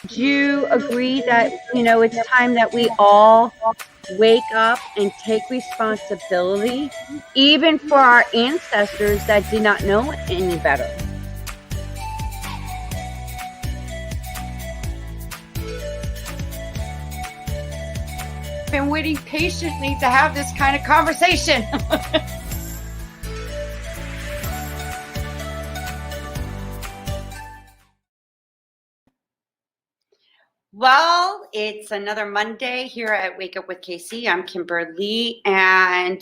Do you agree that, it's time that we all wake up and take responsibility, even for our ancestors that did not know any better? Been waiting patiently to have this kind of conversation. Well, it's another Monday here at Wake Up with KC. I'm Kimberly, and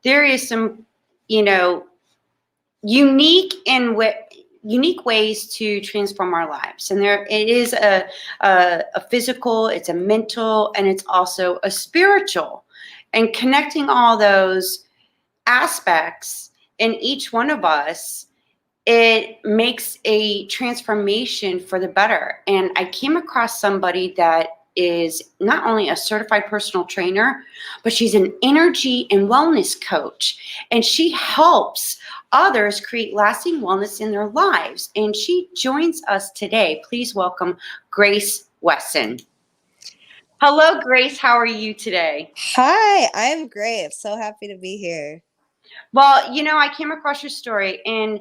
there is some, unique ways to transform our lives, and it is a physical, it's a mental, and it's also a spiritual, and connecting all those aspects in each one of us, it makes a transformation for the better. And I came across somebody that is not only a certified personal trainer, but she's an energy and wellness coach. And she helps others create lasting wellness in their lives. And she joins us today. Please welcome Grace Wesson. Hello, Grace. How are you today? Hi, I'm great. So happy to be here. Well, I came across your story, and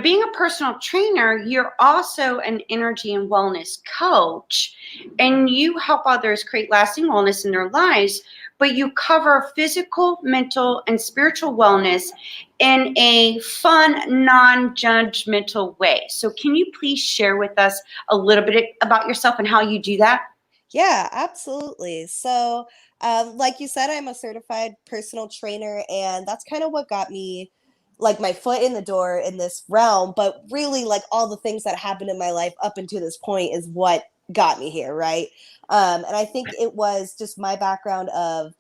being a personal trainer, you're also an energy and wellness coach, and you help others create lasting wellness in their lives, but you cover physical, mental, and spiritual wellness in a fun, non-judgmental way. So can you please share with us a little bit about yourself and how you do that? Yeah, absolutely. So, like you said, I'm a certified personal trainer, and that's kind of what got me like my foot in the door in this realm. But really, like all the things that happened in my life up until this point is what got me here, right? And I think it was just my background of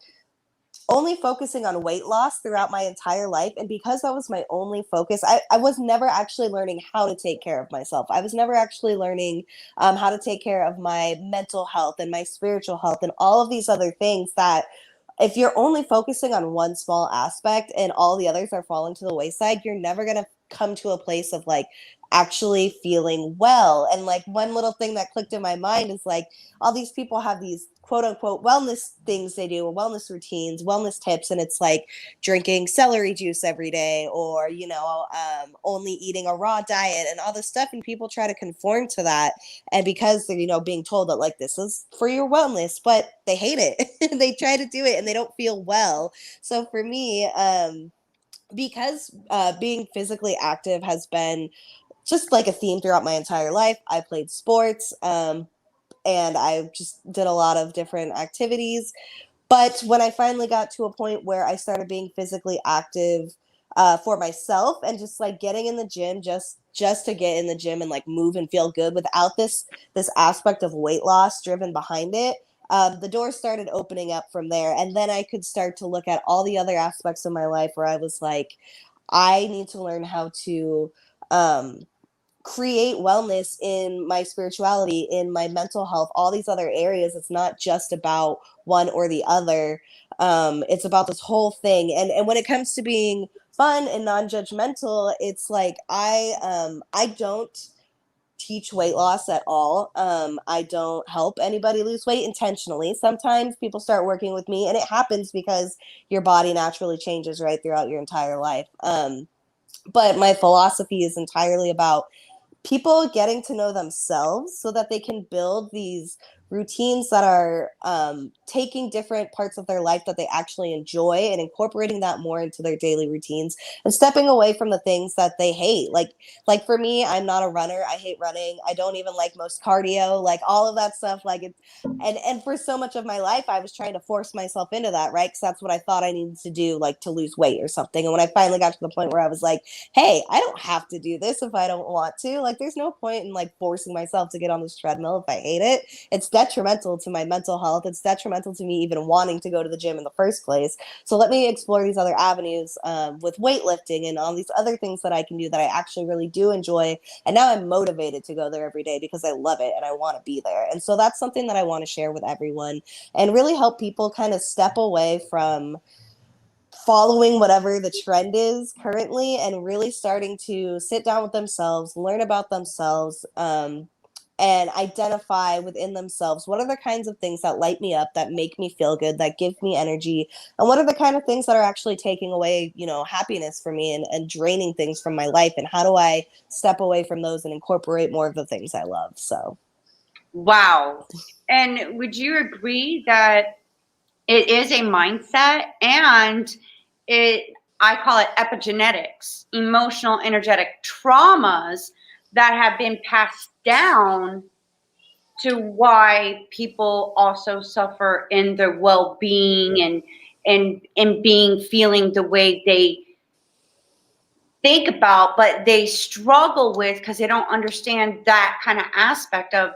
only focusing on weight loss throughout my entire life. And because that was my only focus, I was never actually learning how to take care of myself. I was never actually learning how to take care of my mental health and my spiritual health and all of these other things that if you're only focusing on one small aspect and all the others are falling to the wayside, you're never going to come to a place of like actually feeling well. And like one little thing that clicked in my mind is like all these people have these quote unquote wellness things they do, wellness routines, wellness tips, and it's like drinking celery juice every day, or only eating a raw diet and all this stuff, and people try to conform to that, and because they're being told that like this is for your wellness, but they hate it. They try to do it and they don't feel well. So for me, because being physically active has been just like a theme throughout my entire life. I played sports, and I just did a lot of different activities. But when I finally got to a point where I started being physically active for myself and just like getting in the gym, just to get in the gym and like move and feel good without this aspect of weight loss driven behind it, the doors started opening up from there. And then I could start to look at all the other aspects of my life where I was like, I need to learn how to create wellness in my spirituality, in my mental health, all these other areas. It's not just about one or the other. It's about this whole thing. And when it comes to being fun and non-judgmental, it's like I don't teach weight loss at all. I don't help anybody lose weight intentionally. Sometimes people start working with me, and it happens because your body naturally changes right throughout your entire life. But my philosophy is entirely about people getting to know themselves so that they can build these routines that are taking different parts of their life that they actually enjoy and incorporating that more into their daily routines and stepping away from the things that they hate. Like for me, I'm not a runner. I hate running. I don't even like most cardio, like all of that stuff. Like it's and for so much of my life, I was trying to force myself into that, right? Because that's what I thought I needed to do, like to lose weight or something. And when I finally got to the point where I was like, hey, I don't have to do this if I don't want to. Like, there's no point in like forcing myself to get on this treadmill if I hate it. It's detrimental to my mental health. It's detrimental to me even wanting to go to the gym in the first place. So let me explore these other avenues with weightlifting and all these other things that I can do that I actually really do enjoy. And now I'm motivated to go there every day because I love it and I want to be there. And so that's something that I want to share with everyone and really help people kind of step away from following whatever the trend is currently and really starting to sit down with themselves, learn about themselves, and identify within themselves what are the kinds of things that light me up, that make me feel good, that give me energy, and what are the kind of things that are actually taking away, happiness for me and draining things from my life, and how do I step away from those and incorporate more of the things I love. So Wow. And would you agree that it is a mindset, and I call it epigenetics, emotional energetic traumas that have been passed down to why people also suffer in their well-being and being feeling the way they think about, but they struggle with because they don't understand that kind of aspect of,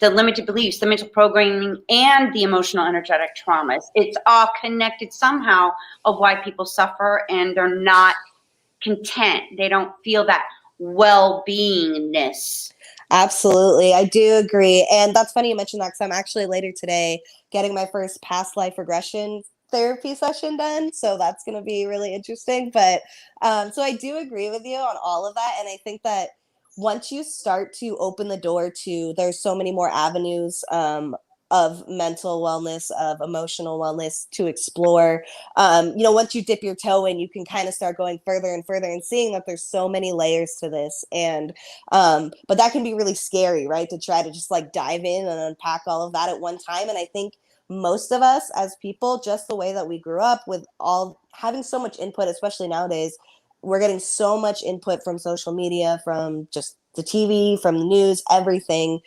the limited beliefs, the mental programming, and the emotional energetic traumas. It's all connected somehow of why people suffer and they're not content. They don't feel that well-beingness. absolutely, I do agree. And that's funny you mentioned that, because I'm actually later today getting my first past life regression therapy session done. So that's going to be really interesting. But so I do agree with you on all of that. And I think that once you start to open the door to, there's so many more avenues of mental wellness, of emotional wellness to explore. Once you dip your toe in, you can kind of start going further and further and seeing that there's so many layers to this. And but that can be really scary, right? To try to just like dive in and unpack all of that at one time. And I think most of us as people, just the way that we grew up with all having so much input, especially nowadays, we're getting so much input from social media, from just the TV, from the news, everything.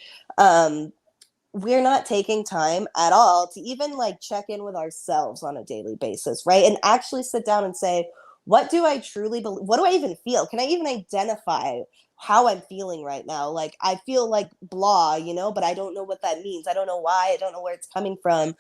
We're not taking time at all to even like check in with ourselves on a daily basis, right? And actually sit down and say, what do I truly believe? What do I even feel? Can I even identify how I'm feeling right now? Like, I feel like blah, but I don't know what that means. I don't know why. I don't know where it's coming from.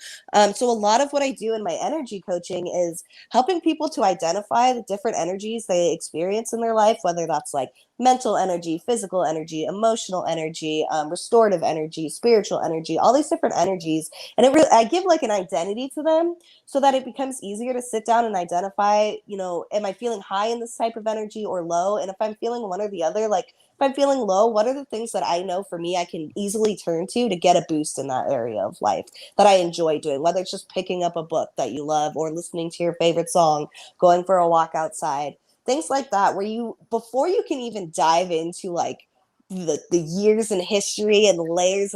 So a lot of what I do in my energy coaching is helping people to identify the different energies they experience in their life, whether that's like mental energy, physical energy, emotional energy, restorative energy, spiritual energy, all these different energies. And I give like an identity to them so that it becomes easier to sit down and identify, am I feeling high in this type of energy or low? And if I'm feeling one or the other, like if I'm feeling low, what are the things that I know for me I can easily turn to get a boost in that area of life that I enjoy doing, whether it's just picking up a book that you love or listening to your favorite song, going for a walk outside, things like that, where you, before you can even dive into like the years in history and layers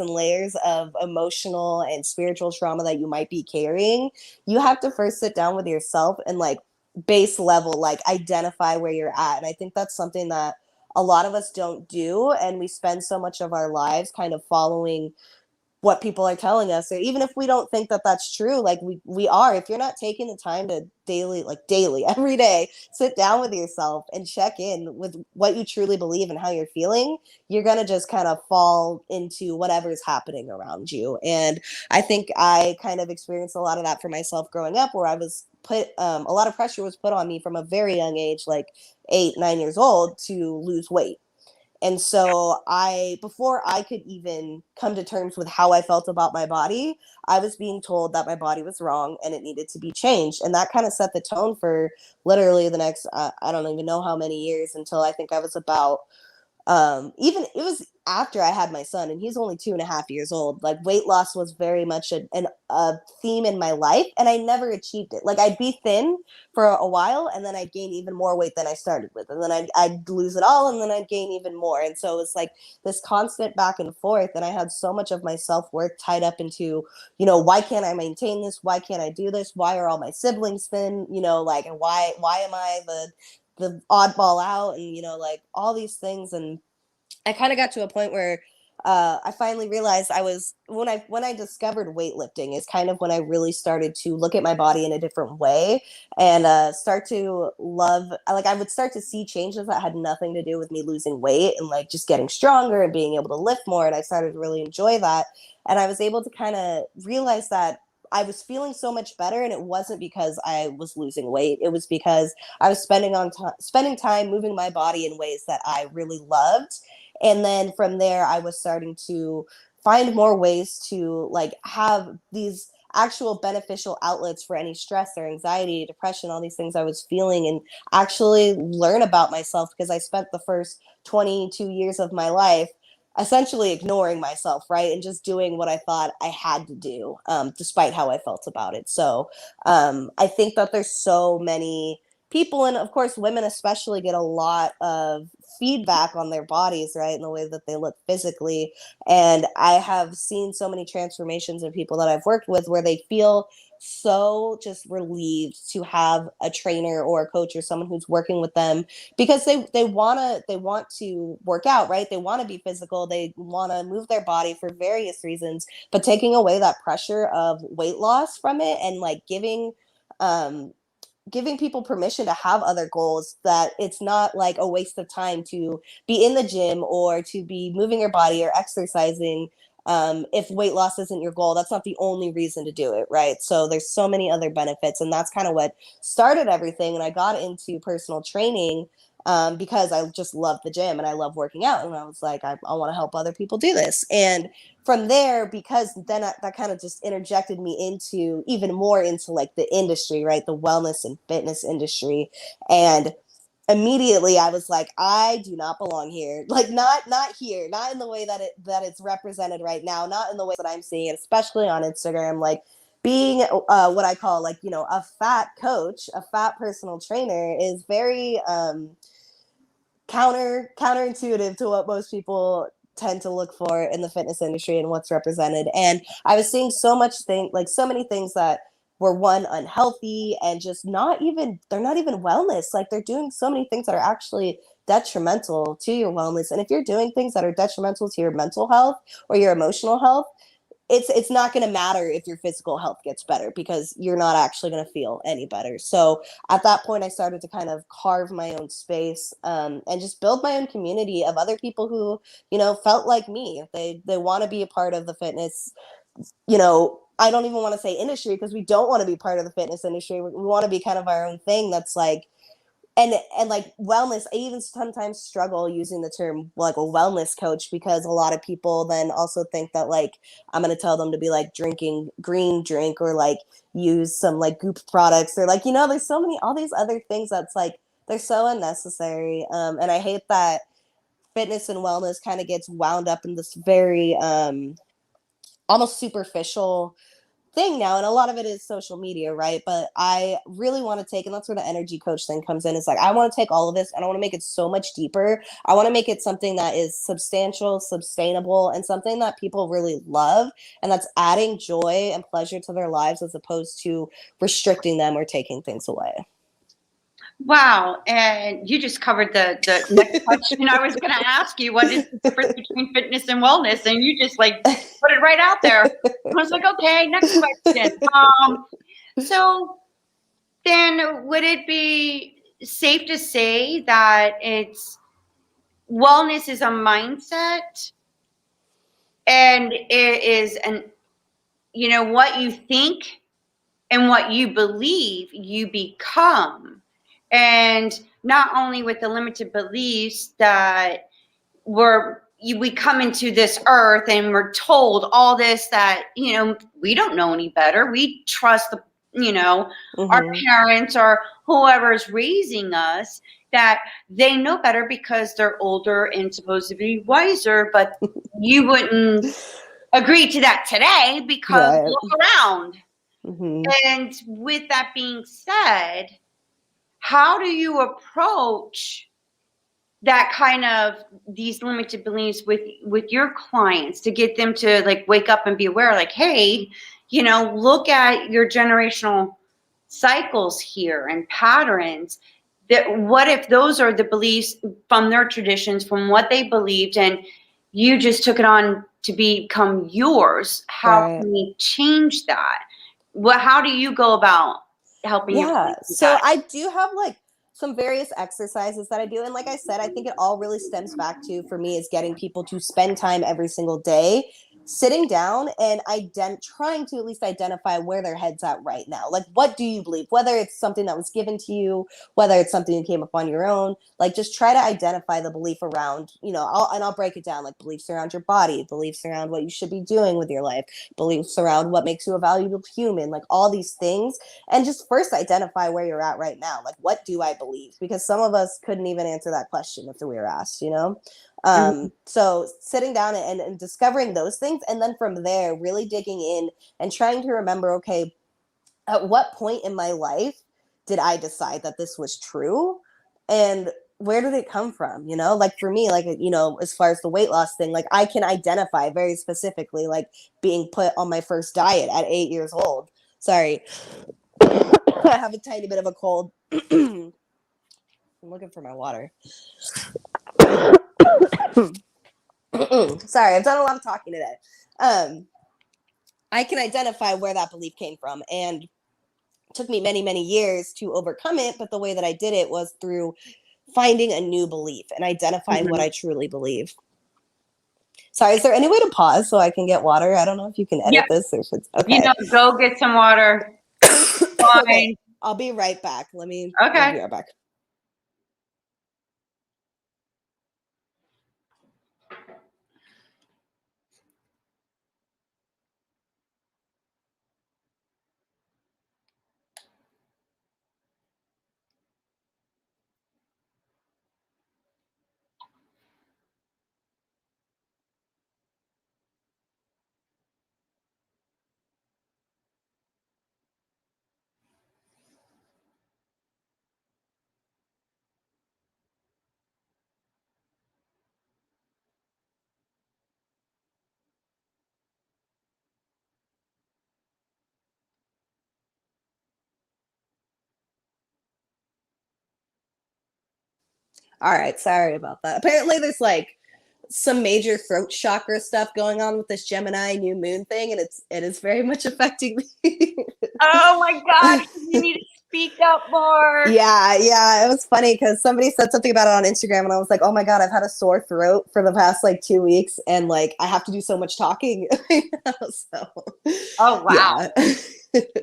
of emotional and spiritual trauma that you might be carrying, you have to first sit down with yourself and like base level, like identify where you're at. And I think that's something that a lot of us don't do. And we spend so much of our lives kind of following what people are telling us, or even if we don't think that that's true, like we are, if you're not taking the time to daily every day sit down with yourself and check in with what you truly believe and how you're feeling, you're going to just kind of fall into whatever's happening around you. And I think I kind of experienced a lot of that for myself growing up, where I was put a lot of pressure was put on me from a very young age, like 8-9 years old, to lose weight. And so before I could even come to terms with how I felt about my body, I was being told that my body was wrong and it needed to be changed. And that kind of set the tone for literally the next, I don't even know how many years, until I think I was about, even it was after I had my son, and he's only 2.5 years old. Like, weight loss was very much a theme in my life, and I never achieved it. Like, I'd be thin for a while, and then I'd gain even more weight than I started with, and then I'd lose it all, and then I'd gain even more. And so it's like this constant back and forth, and I had so much of my self-worth tied up into, why can't I maintain this? Why can't I do this? Why are all my siblings thin? Like, and why am I the oddball out, and like all these things. And I kind of got to a point where I finally realized when I discovered weightlifting is kind of when I really started to look at my body in a different way, and start to love, like, I would start to see changes that had nothing to do with me losing weight, and like just getting stronger and being able to lift more. And I started to really enjoy that. And I was able to kind of realize that I was feeling so much better, and it wasn't because I was losing weight. It was because I was spending time moving my body in ways that I really loved. And then from there, I was starting to find more ways to like have these actual beneficial outlets for any stress or anxiety, depression, all these things I was feeling, and actually learn about myself, because I spent the first 22 years of my life essentially ignoring myself, right? And just doing what I thought I had to do, despite how I felt about it. So I think that there's so many people, and of course women especially, get a lot of feedback on their bodies, right, in the way that they look physically. And I have seen so many transformations in people that I've worked with where they feel so just relieved to have a trainer or a coach or someone who's working with them, because they want to work out, right? They want to be physical, they want to move their body for various reasons, but taking away that pressure of weight loss from it, and like um giving people permission to have other goals, that it's not like a waste of time to be in the gym or to be moving your body or exercising. If weight loss isn't your goal, that's not the only reason to do it, right? So there's so many other benefits, and that's kind of what started everything. And I got into personal training because I just love the gym and I love working out, and I was like, I want to help other people do this. And from there, because then that kind of just interjected me into even more into like the industry, right? The wellness and fitness industry. And immediately I was like, I do not belong here. Like not here, not in the way that it's represented right now, not in the way that I'm seeing it, especially on Instagram. Like being what I call, like, you know, a fat coach, a fat personal trainer is very counterintuitive to what most people tend to look for in the fitness industry and what's represented. And I was seeing so many things that were, one, unhealthy, and just they're not even wellness. Like they're doing so many things that are actually detrimental to your wellness. And if you're doing things that are detrimental to your mental health or your emotional health, it's not going to matter if your physical health gets better, because you're not actually going to feel any better. So at that point, I started to kind of carve my own space, and just build my own community of other people who, you know, felt like me. They want to be a part of the fitness, you know, I don't even want to say industry, because we don't want to be part of the fitness industry. We want to be kind of our own thing that's like, and like wellness. I even sometimes struggle using the term like a wellness coach, because a lot of people then also think that like I'm going to tell them to be like drinking green drink, or like use some like goop products, or like, you know, there's so many, all these other things that's like, they're so unnecessary. And I hate that fitness and wellness kind of gets wound up in this very almost superficial thing now. And a lot of it is social media, right? But I really want to take, and that's where the energy coach thing comes in. It's like, I want to take all of this and I want to make it so much deeper. I want to make it something that is substantial, sustainable, and something that people really love, and that's adding joy and pleasure to their lives, as opposed to restricting them or taking things away. Wow. And you just covered the next question I was going to ask you. What is the difference between fitness and wellness? And you just like put it right out there. I was like, okay, next question. So then would it be safe to say that wellness is a mindset, and it is what you think and what you believe you become? And not only with the limited beliefs that we come into this earth and we're told all this, that, we don't know any better. We trust our parents or whoever's raising us, that they know better because they're older and supposed to be wiser. But you wouldn't agree to that today, because Right. look around. Mm-hmm. And with that being said, how do you approach that kind of these limited beliefs with your clients, to get them to like wake up and be aware, like, hey, look at your generational cycles here and patterns, that what if those are the beliefs from their traditions, from what they believed, and you just took it on to become yours? How Right. can we change that? How do you go about helping your clients with So that? I do have like some various exercises that I do, and like I said, I think it all really stems back to, for me, is getting people to spend time every single day sitting down and trying to at least identify where their head's at right now. Like, what do you believe? Whether it's something that was given to you, whether it's something you came up on your own, like just try to identify the belief around, I'll break it down, like beliefs around your body, beliefs around what you should be doing with your life, beliefs around what makes you a valuable human, like all these things. And just first identify where you're at right now. Like, what do I believe? Because some of us couldn't even answer that question if we were asked, So sitting down and discovering those things, and then from there really digging in and trying to remember, okay, at what point in my life did I decide that this was true, and where did it come from? You know, like for me, like, you know, as far as the weight loss thing, like I can identify very specifically, like being put on my first diet at 8 years old. Sorry, I have a tiny bit of a cold. I'm looking for my water. Sorry, I've done a lot of talking today. I can identify where that belief came from, and it took me many, many years to overcome it. But the way that I did it was through finding a new belief and identifying what I truly believe. Sorry, is there any way to pause so I can get water? I don't know if you can edit this or if it's okay. You know, go get some water. Fine. Okay, I'll be right back. I'll be right back. All right, sorry about that. Apparently there's like some major throat chakra stuff going on with this Gemini new moon thing, and it is very much affecting me. Oh my God, you need to speak up more. Yeah, it was funny because somebody said something about it on Instagram, and I was like, oh my God, I've had a sore throat for the past like 2 weeks, and like I have to do so much talking. So, oh wow. Yeah.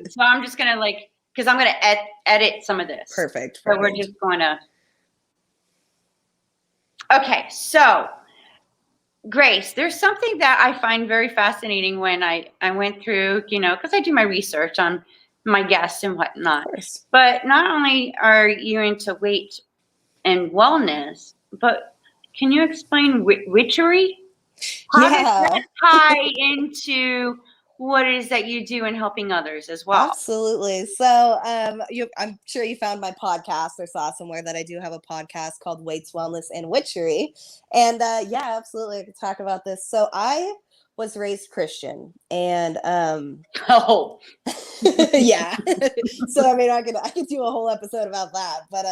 So I'm just gonna because I'm gonna edit some of this. Perfect. So we're just going to. Okay, so Grace, there's something that I find very fascinating when I went through, you know, because I do my research on my guests and whatnot. But not only are you into weight and wellness, but can you explain witchery? How does that tie into what it is that you do in helping others as well? Absolutely. So I'm sure you found my podcast or saw somewhere that I do have a podcast called Weights, Wellness, and Witchery. And yeah, absolutely, I could talk about this. So I was raised Christian, and oh yeah. So I mean, I could do a whole episode about that, but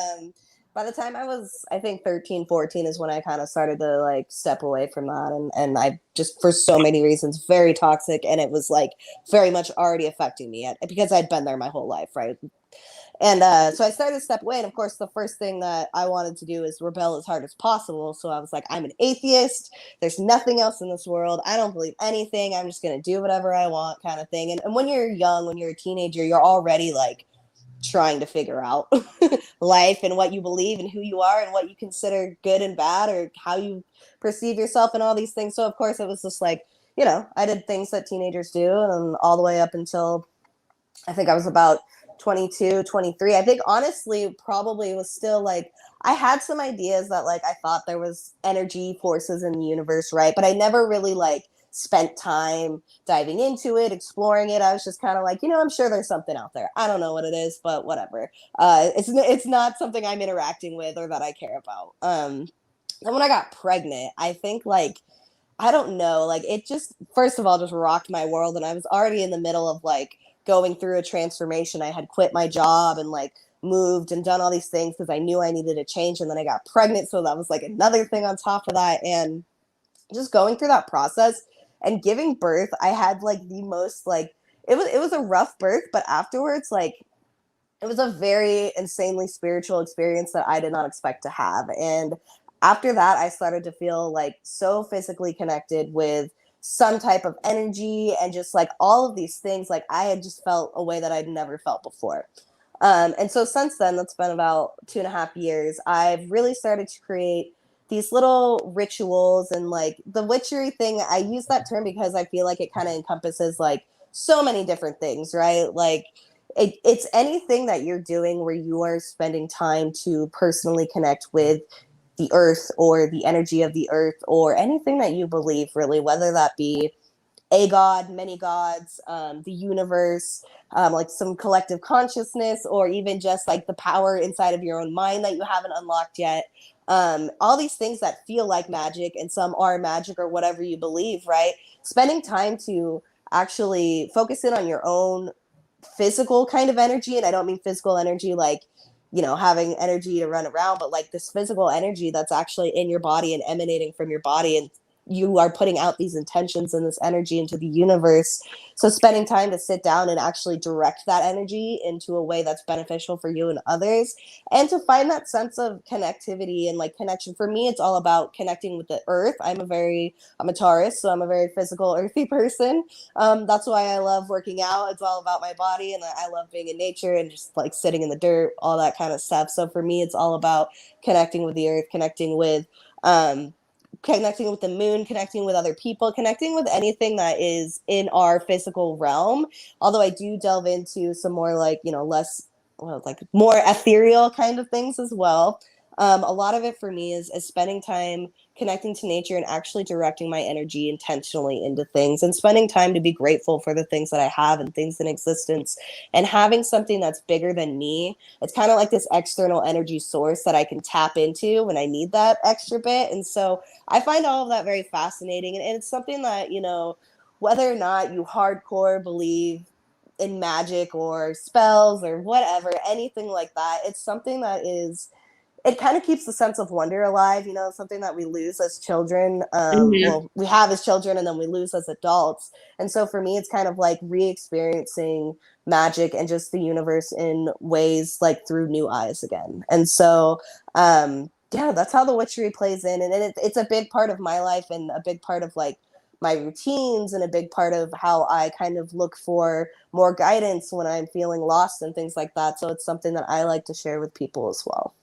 by the time I was, I think 13, 14 is when I kind of started to like step away from that. And I just, for so many reasons, very toxic. And it was like very much already affecting me because I'd been there my whole life. Right. And so I started to step away. And of course, the first thing that I wanted to do is rebel as hard as possible. So I was like, I'm an atheist. There's nothing else in this world. I don't believe anything. I'm just going to do whatever I want, kind of thing. And when you're young, when you're a teenager, you're already like trying to figure out life and what you believe and who you are and what you consider good and bad or how you perceive yourself and all these things. So of course it was just like, you know, I did things that teenagers do, and all the way up until I think I was about 22, 23. I think honestly probably was still like, I had some ideas that like I thought there was energy forces in the universe, right? But I never really like spent time diving into it, exploring it. I was just kind of like, you know, I'm sure there's something out there. I don't know what it is, but whatever. It's not something I'm interacting with or that I care about. And when I got pregnant, I think like, I don't know, like it just, first of all, just rocked my world. And I was already in the middle of like going through a transformation. I had quit my job and like moved and done all these things because I knew I needed a change. And then I got pregnant. So that was like another thing on top of that. And just going through that process and giving birth, I had like the most like, it was a rough birth, but afterwards, like it was a very insanely spiritual experience that I did not expect to have. And after that, I started to feel like so physically connected with some type of energy and just like all of these things. Like I had just felt a way that I'd never felt before. And so since then, that's been about 2.5 years, I've really started to create these little rituals. And like the witchery thing, I use that term because I feel like it kind of encompasses like so many different things, right? Like it's anything that you're doing where you are spending time to personally connect with the earth or the energy of the earth or anything that you believe, really, whether that be a god, many gods, the universe, like some collective consciousness, or even just like the power inside of your own mind that you haven't unlocked yet. All these things that feel like magic, and some are magic or whatever you believe, right? Spending time to actually focus in on your own physical kind of energy. And I don't mean physical energy like, having energy to run around, but like this physical energy that's actually in your body and emanating from your body, and you are putting out these intentions and this energy into the universe. So spending time to sit down and actually direct that energy into a way that's beneficial for you and others, and to find that sense of connectivity and like connection. For me, it's all about connecting with the earth. I'm a Taurus, so I'm a very physical, earthy person. That's why I love working out. It's all about my body, and I love being in nature and just like sitting in the dirt, all that kind of stuff. So for me, it's all about connecting with the earth, connecting with the moon, connecting with other people, connecting with anything that is in our physical realm. Although I do delve into some more like, less, well, like more ethereal kind of things as well. A lot of it for me is spending time connecting to nature and actually directing my energy intentionally into things, and spending time to be grateful for the things that I have and things in existence, and having something that's bigger than me. It's kind of like this external energy source that I can tap into when I need that extra bit. And so I find all of that very fascinating. And it's something that, whether or not you hardcore believe in magic or spells or whatever, anything like that, it's something that it kind of keeps the sense of wonder alive, something that we lose as children. Well, we have as children and then we lose as adults. And so for me, it's kind of like re-experiencing magic and just the universe in ways like through new eyes again. And so, yeah, that's how the witchery plays in. And it's a big part of my life, and a big part of like my routines, and a big part of how I kind of look for more guidance when I'm feeling lost and things like that. So it's something that I like to share with people as well.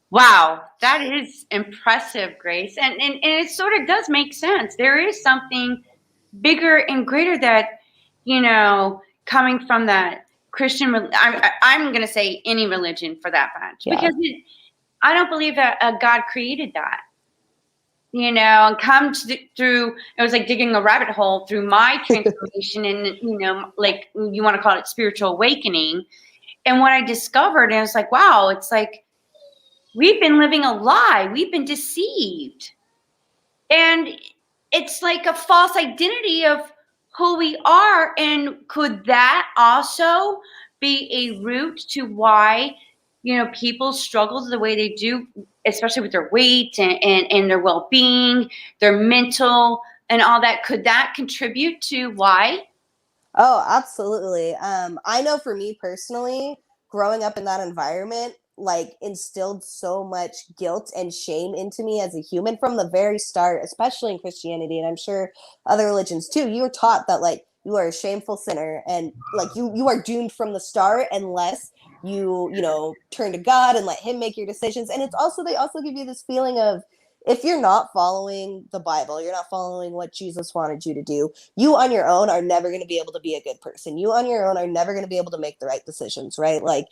Wow, that is impressive, Grace. And it sort of does make sense. There is something bigger and greater that, coming from that Christian, I'm going to say any religion for that fact, because I don't believe that God created that, and come through, it was like digging a rabbit hole through my transformation and, like you want to call it spiritual awakening. And what I discovered, and I was like, wow, it's like, we've been living a lie. We've been deceived. And it's like a false identity of who we are. And could that also be a root to why, people struggle the way they do, especially with their weight and their well-being, their mental and all that? Could that contribute to why? Oh, absolutely. I know for me personally, growing up in that environment, like instilled so much guilt and shame into me as a human from the very start, especially in Christianity. And I'm sure other religions too. You were taught that like you are a shameful sinner, and like you are doomed from the start unless you turn to God and let him make your decisions. And it's also, they also give you this feeling of, if you're not following the Bible, you're not following what Jesus wanted you to do, you on your own are never going to be able to be a good person. You on your own are never going to be able to make the right decisions, right? Like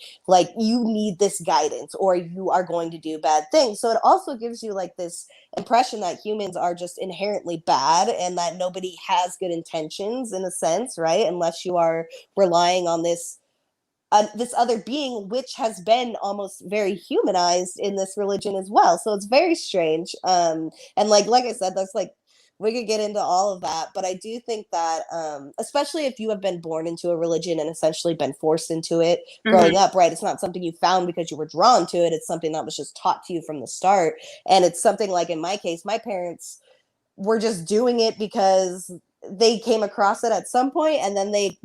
you need this guidance or you are going to do bad things. So it also gives you like this impression that humans are just inherently bad and that nobody has good intentions in a sense, right? Unless you are relying on this other being, which has been almost very humanized in this religion as well. So it's very strange. And like I said, that's like, we could get into all of that, but I do think that, especially if you have been born into a religion and essentially been forced into it growing up, right? It's not something you found because you were drawn to it. It's something that was just taught to you from the start. And it's something like, in my case, my parents were just doing it because they came across it at some point, and then they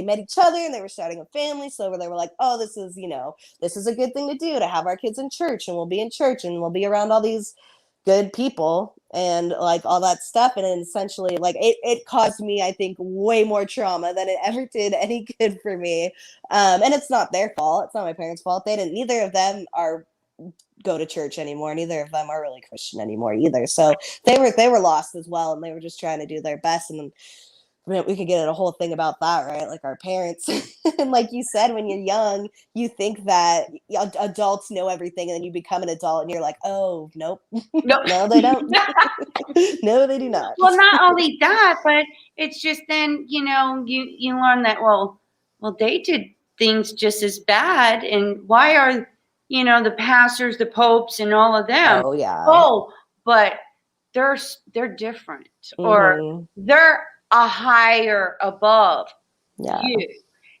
met each other and they were starting a family. So they were like, oh, this is a good thing to do, to have our kids in church, and we'll be in church and we'll be around all these good people and like all that stuff. And then essentially like it caused me, I think, way more trauma than it ever did any good for me. And it's not their fault. It's not my parents' fault. Neither of them go to church anymore. Neither of them are really Christian anymore either. So they were lost as well, and they were just trying to do their best. And we could get in a whole thing about that, right? Like our parents. And like you said, when you're young, you think that adults know everything, and then you become an adult and you're like, oh, nope. No. No, they don't. No, they do not. Well, not only that, but it's just then, you learn that, well, they did things just as bad. And why are, the pastors, the popes, and all of them? Oh, yeah. Oh, but they're different, or they're a higher above you.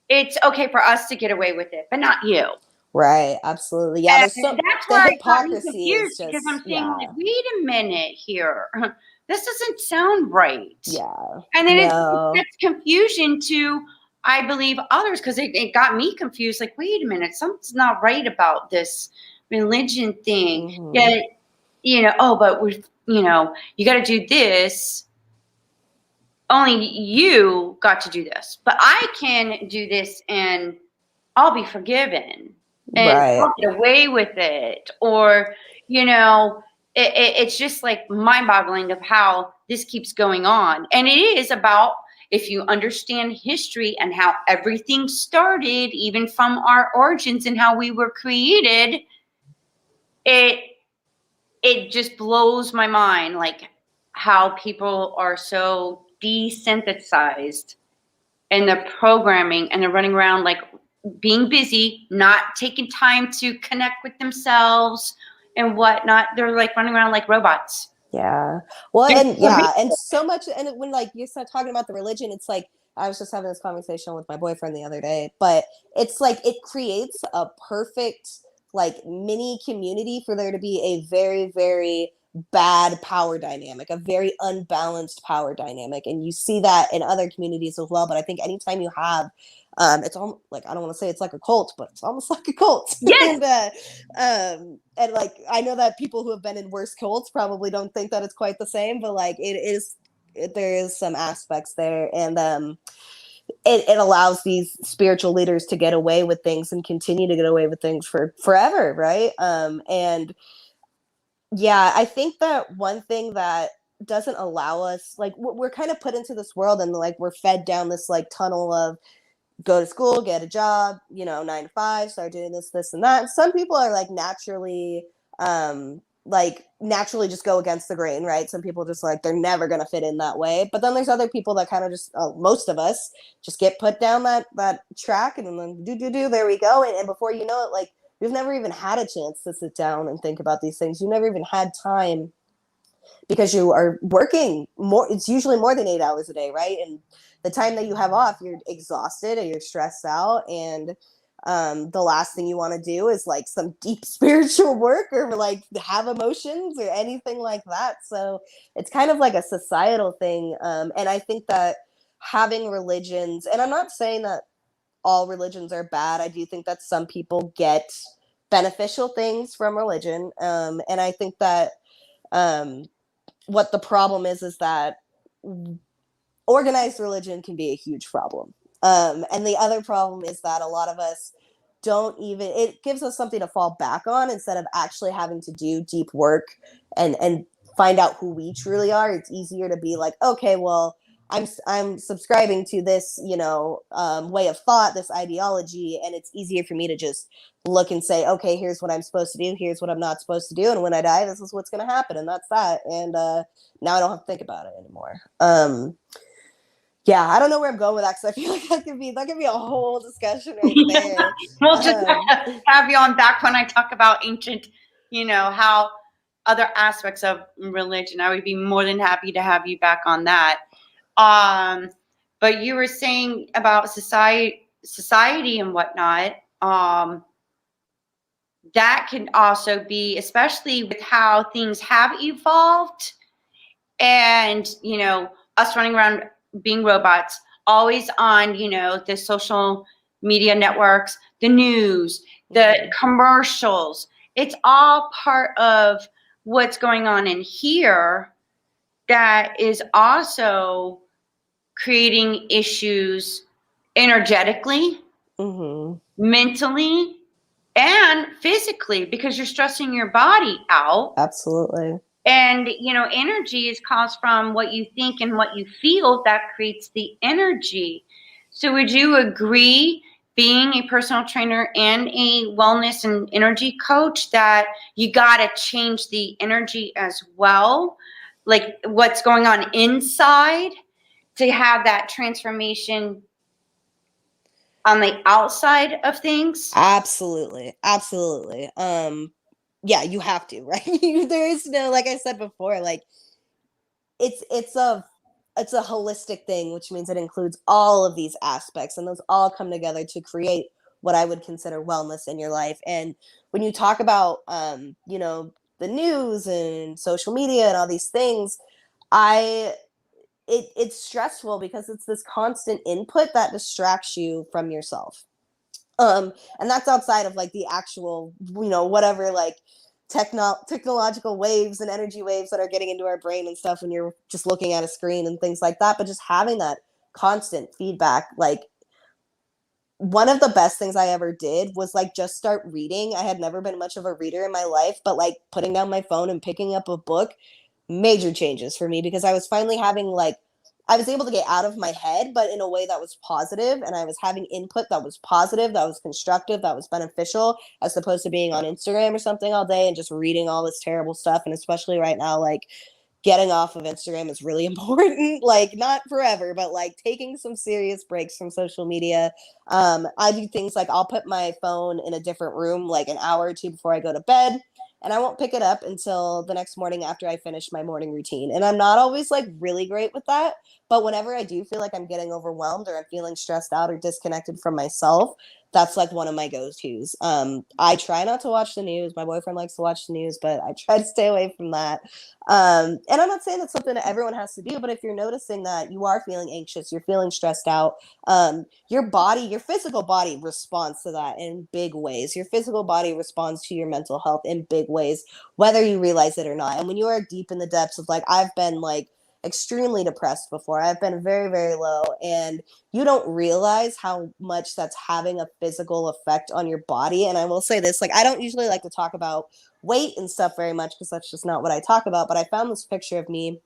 It's okay for us to get away with it, but not you. Right. Absolutely. Yeah. And that's where I got me confused, just, because I'm saying, like, wait a minute here. This doesn't sound right. Yeah. And then it's confusion to, I believe, others, because it got me confused. Like, wait a minute, something's not right about this religion thing. Yeah, but we're, you got to do this. Only you got to do this, but I can do this and I'll be forgiven and I'll get away with it. Or, it's just like mind-boggling of how this keeps going on. And it is about, if you understand history and how everything started, even from our origins and how we were created, it just blows my mind, like how people are so desynthesized in the programming, and they're running around like being busy, not taking time to connect with themselves and whatnot. They're like running around like robots. Yeah. Well, and so much. And when like you start talking about the religion, it's like, I was just having this conversation with my boyfriend the other day, but it's like it creates a perfect like mini community for there to be a very, very bad power dynamic, a very unbalanced power dynamic. And you see that in other communities as well. But I think anytime you have, it's almost like, I don't want to say it's like a cult, but it's almost like a cult. Yes. And like, I know that people who have been in worse cults probably don't think that it's quite the same, but like there is some aspects there. And, it allows these spiritual leaders to get away with things and continue to get away with things for forever. Right. And yeah, I think that one thing that doesn't allow us, like we're kind of put into this world and like we're fed down this like tunnel of go to school, get a job, 9 to 5, start doing this, and that. Some people are like naturally just go against the grain, right? Some people just like, they're never going to fit in that way. But then there's other people that kind of just, most of us just get put down that track, and then there we go. And before you know it, like we've never even had a chance to sit down and think about these things. You never even had time because you are working more. It's usually more than 8 hours a day, right? And the time that you have off, you're exhausted and you're stressed out. And the last thing you want to do is like some deep spiritual work or like have emotions or anything like that. So it's kind of like a societal thing. And I think that having religions, and I'm not saying that all religions are bad. I do think that some people get beneficial things from religion. And I think that what the problem is that organized religion can be a huge problem. And the other problem is that a lot of us it gives us something to fall back on instead of actually having to do deep work and find out who we truly are. It's easier to be like, okay, well, I'm subscribing to this, way of thought, this ideology, and it's easier for me to just look and say, okay, here's what I'm supposed to do, here's what I'm not supposed to do, and when I die, this is what's going to happen, and that's that. And now I don't have to think about it anymore. Yeah, I don't know where I'm going with that, because I feel like that could be a whole discussion right there. We'll just have you on back when I talk about ancient, how other aspects of religion. I would be more than happy to have you back on that. But you were saying about society and whatnot. That can also be, especially with how things have evolved, and us running around being robots, always on the social media networks, the news, the commercials. It's all part of what's going on in here that is also creating issues energetically, mentally, and physically, because you're stressing your body out. Absolutely. And, energy is caused from what you think and what you feel that creates the energy. So would you agree, being a personal trainer and a wellness and energy coach, that you got to change the energy as well? Like what's going on inside to have that transformation on the outside of things? Absolutely. Absolutely. Yeah, you have to, right? There is no, like I said before, like it's a holistic thing, which means it includes all of these aspects, and those all come together to create what I would consider wellness in your life. And when you talk about the news and social media and all these things, I it's stressful because it's this constant input that distracts you from yourself. And that's outside of like the actual, whatever, like technological waves and energy waves that are getting into our brain and stuff when you're just looking at a screen and things like that. But just having that constant feedback, like one of the best things I ever did was like just start reading. I had never been much of a reader in my life, but like putting down my phone and picking up a book, major changes for me, because I was finally having like, I was able to get out of my head, but in a way that was positive, and I was having input that was positive, that was constructive, that was beneficial, as opposed to being on Instagram or something all day and just reading all this terrible stuff. And especially right now, like getting off of Instagram is really important. Like not forever, but like taking some serious breaks from social media. I do things like I'll put my phone in a different room like an hour or two before I go to bed, and I won't pick it up until the next morning after I finish my morning routine. And I'm not always like really great with that, but whenever I do feel like I'm getting overwhelmed or I'm feeling stressed out or disconnected from myself, that's like one of my go-tos. I try not to watch the news. My boyfriend likes to watch the news, but I try to stay away from that. And I'm not saying that's something that everyone has to do, but if you're noticing that you are feeling anxious, you're feeling stressed out, your body, your physical body responds to that in big ways. Your physical body responds to your mental health in big ways, whether you realize it or not. And when you are deep in the depths of like, I've been like extremely depressed before, I've been very, very low, and you don't realize how much that's having a physical effect on your body. And I will say this, like, I don't usually like to talk about weight and stuff very much because that's just not what I talk about. But I found this picture of me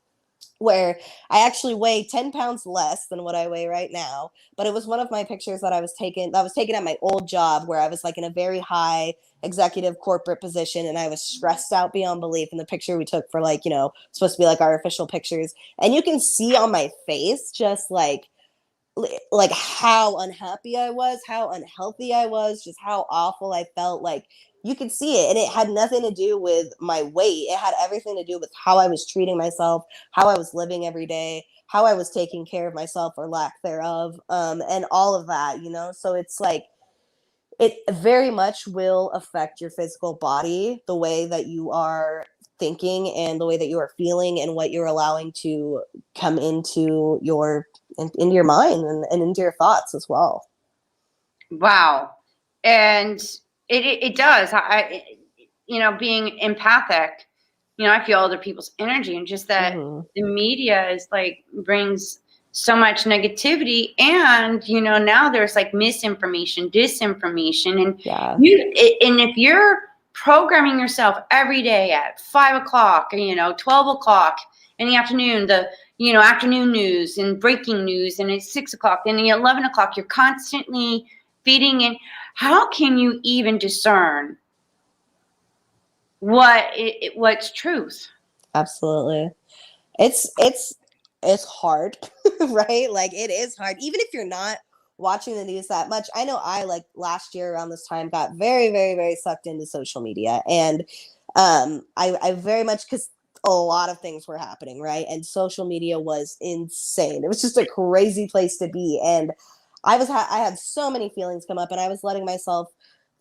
where I actually weigh 10 pounds less than what I weigh right now. But it was one of my pictures that was taken at my old job, where I was like in a very high executive corporate position, and I was stressed out beyond belief. And the picture we took for like, supposed to be like our official pictures. And you can see on my face just like how unhappy I was, how unhealthy I was, just how awful I felt. Like you could see it, and it had nothing to do with my weight. It had everything to do with how I was treating myself, how I was living every day, how I was taking care of myself or lack thereof, and all of that. So it's like it very much will affect your physical body, the way that you are thinking and the way that you are feeling and what you're allowing to come into your mind and into your thoughts as well. Wow. And it does. Being empathic, I feel other people's energy, and just that the media is like brings so much negativity, and now there's like misinformation, disinformation, and and if you're programming yourself every day at 5 o'clock, 12 o'clock in the afternoon, the afternoon news and breaking news, and it's 6 o'clock, and at 11 o'clock, you're constantly feeding in. How can you even discern what's truth? Absolutely. It's hard, right? Like it is hard, even if you're not watching the news that much. I know I, like, last year around this time, got very, very, very sucked into social media, and I very much, because a lot of things were happening, right? And social media was insane. It was just a crazy place to be, and I had so many feelings come up, and I was letting myself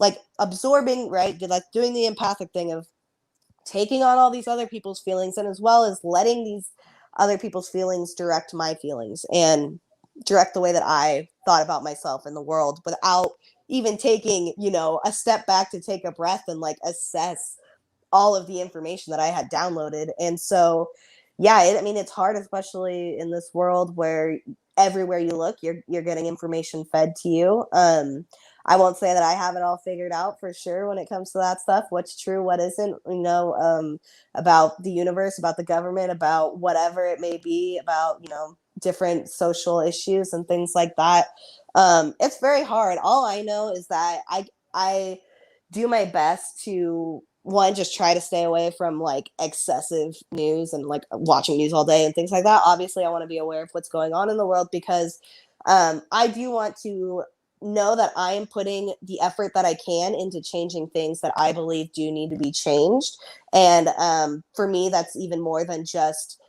like absorbing, right, like doing the empathic thing of taking on all these other people's feelings, and as well as letting these other people's feelings direct my feelings and direct the way that I thought about myself in the world, without even taking, a step back to take a breath and like assess all of the information that I had downloaded. And so, yeah, it's hard, especially in this world where everywhere you look, you're getting information fed to you. I won't say that I have it all figured out for sure when it comes to that stuff, what's true, what isn't, about the universe, about the government, about whatever it may be, about, different social issues and things like that. It's very hard. All I know is that I do my best to, one, just try to stay away from like excessive news and like watching news all day and things like that. Obviously, I want to be aware of what's going on in the world because I do want to know that I am putting the effort that I can into changing things that I believe do need to be changed. And for me, that's even more than just,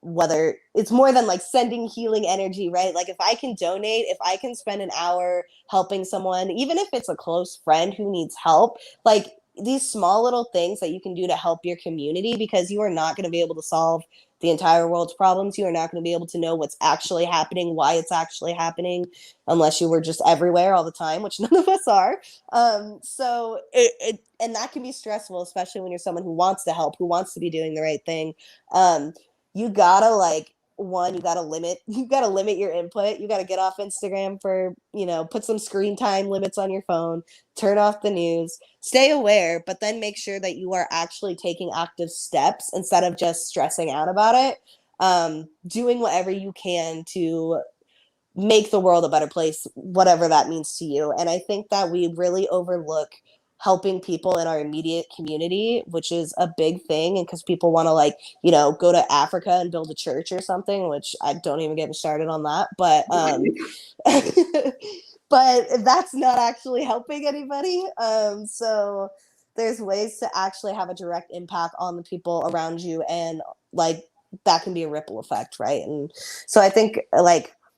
whether it's more than like sending healing energy, right? Like if I can donate, if I can spend an hour helping someone, even if it's a close friend who needs help, like these small little things that you can do to help your community, because you are not going to be able to solve the entire world's problems. You are not going to be able to know what's actually happening, why it's actually happening, unless you were just everywhere all the time, which none of us are. So and that can be stressful, especially when you're someone who wants to help, who wants to be doing the right thing. You gotta you gotta limit your input. You gotta get off Instagram for, put some screen time limits on your phone, turn off the news, stay aware, but then make sure that you are actually taking active steps instead of just stressing out about it. Doing whatever you can to make the world a better place, whatever that means to you. And I think that we really overlook helping people in our immediate community, which is a big thing. And because people want to go to Africa and build a church or something, which I don't even get me started on that. But but that's not actually helping anybody. So there's ways to actually have a direct impact on the people around you, and that can be a ripple effect, right? And so I think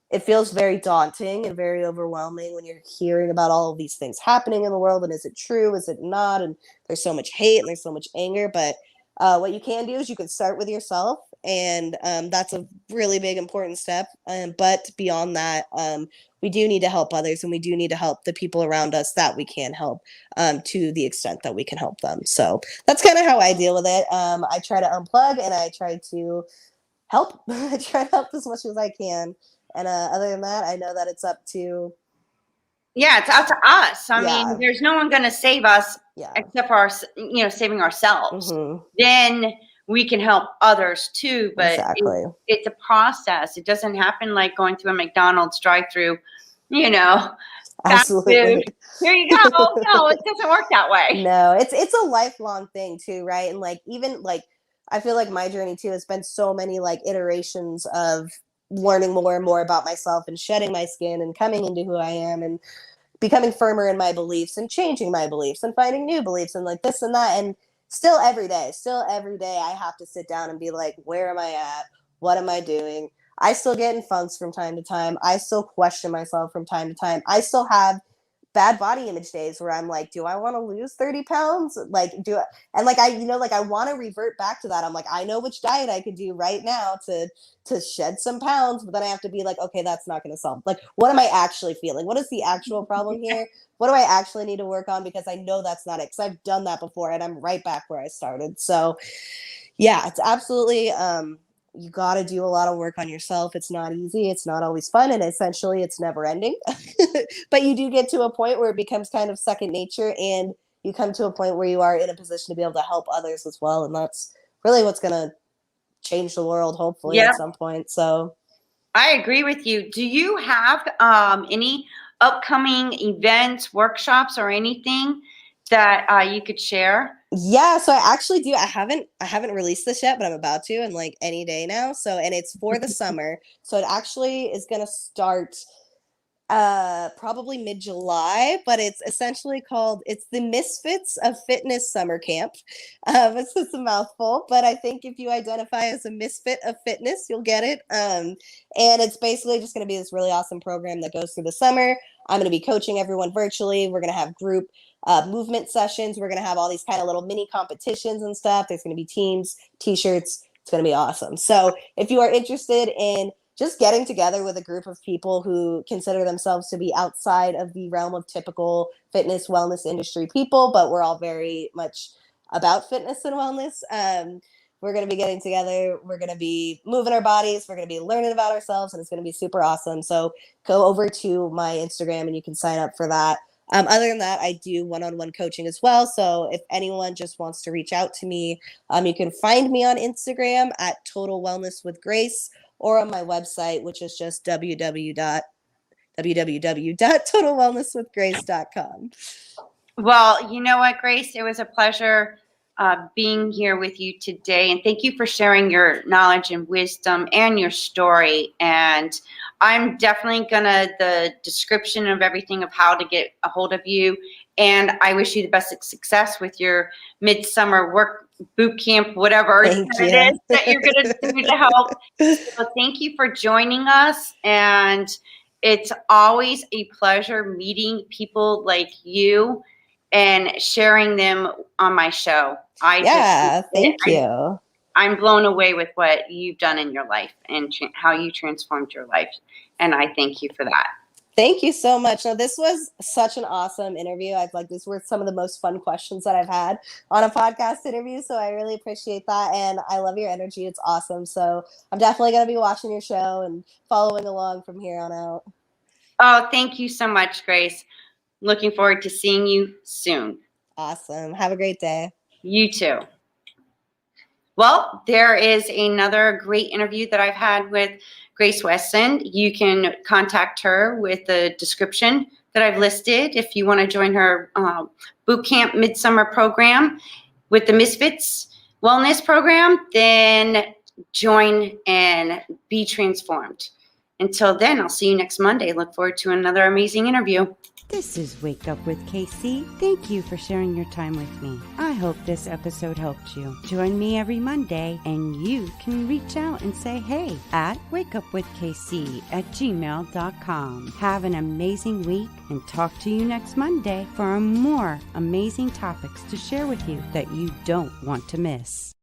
it feels very daunting and very overwhelming when you're hearing about all of these things happening in the world. And is it true? Is it not? And there's so much hate and there's so much anger. But what you can do is you can start with yourself. And that's a really big, important step. But beyond that, we do need to help others, and we do need to help the people around us that we can help to the extent that we can help them. So that's kind of how I deal with it. I try to unplug and I try to help. I try to help as much as I can. And other than that, I know that it's up to. Yeah, it's up to us. I mean, there's no one going to save us except for saving ourselves. Mm-hmm. Then we can help others too. But exactly. it's a process. It doesn't happen like going through a McDonald's drive-through, Absolutely. Here you go. No, it doesn't work that way. No, it's a lifelong thing too, right? And even I feel like my journey too has been so many iterations of learning more and more about myself and shedding my skin and coming into who I am and becoming firmer in my beliefs and changing my beliefs and finding new beliefs and this and that. And still every day I have to sit down and be like, where am I at? What am I doing? I still get in funks from time to time. I still question myself from time to time. I still have bad body image days where I'm like, do I want to lose 30 pounds? I want to revert back to that. I'm like, I know which diet I could do right now to shed some pounds, but then I have to be like, okay, that's not going to solve. What am I actually feeling? What is the actual problem here? What do I actually need to work on? Because I know that's not it. Because I've done that before and I'm right back where I started. So yeah, it's absolutely, you got to do a lot of work on yourself. It's not easy. It's not always fun. And essentially it's never ending. But you do get to a point where it becomes kind of second nature, and you come to a point where you are in a position to be able to help others as well. And that's really what's going to change the world, hopefully, at some point. So I agree with you. Do you have any upcoming events, workshops, or anything that you could share? Yeah, so I actually do. I haven't released this yet, but I'm about to in any day now. So, and it's for the summer. So it actually is going to start probably mid-July, but it's essentially it's the Misfits of Fitness Summer Camp. It's just a mouthful, but I think if you identify as a misfit of fitness, you'll get it. And it's basically just going to be this really awesome program that goes through the summer. I'm going to be coaching everyone virtually. We're going to have group movement sessions. We're going to have all these kind of little mini competitions and stuff. There's going to be teams, t-shirts. It's going to be awesome. So if you are interested in just getting together with a group of people who consider themselves to be outside of the realm of typical fitness, wellness industry people, but we're all very much about fitness and wellness. We're going to be getting together. We're going to be moving our bodies. We're going to be learning about ourselves, and it's going to be super awesome. So go over to my Instagram and you can sign up for that. Other than that, I do one-on-one coaching as well. So if anyone just wants to reach out to me, you can find me on Instagram at Total Wellness with Grace, or on my website, which is just www.totalwellnesswithgrace.com. Well, you know what, Grace? It was a pleasure being here with you today. And thank you for sharing your knowledge and wisdom and your story. And I'm definitely the description of everything of how to get a hold of you. And I wish you the best success with your midsummer work boot camp, whatever it is that you're going to do to help. So thank you for joining us. And it's always a pleasure meeting people like you and sharing them on my show. Thank you. I'm blown away with what you've done in your life and how you transformed your life. And I thank you for that. Thank you so much. Now, this was such an awesome interview. These were some of the most fun questions that I've had on a podcast interview. So I really appreciate that. And I love your energy. It's awesome. So I'm definitely going to be watching your show and following along from here on out. Oh, thank you so much, Grace. Looking forward to seeing you soon. Awesome. Have a great day. You too. Well, there is another great interview that I've had with Grace Wesson. You can contact her with the description that I've listed if you want to join her bootcamp midsummer program with the Misfits Wellness Program. Then join and be transformed. Until then, I'll see you next Monday. Look forward to another amazing interview. This is Wake Up with KC. Thank you for sharing your time with me. I hope this episode helped you. Join me every Monday and you can reach out and say hey at wakeupwithkc@gmail.com. Have an amazing week and talk to you next Monday for more amazing topics to share with you that you don't want to miss.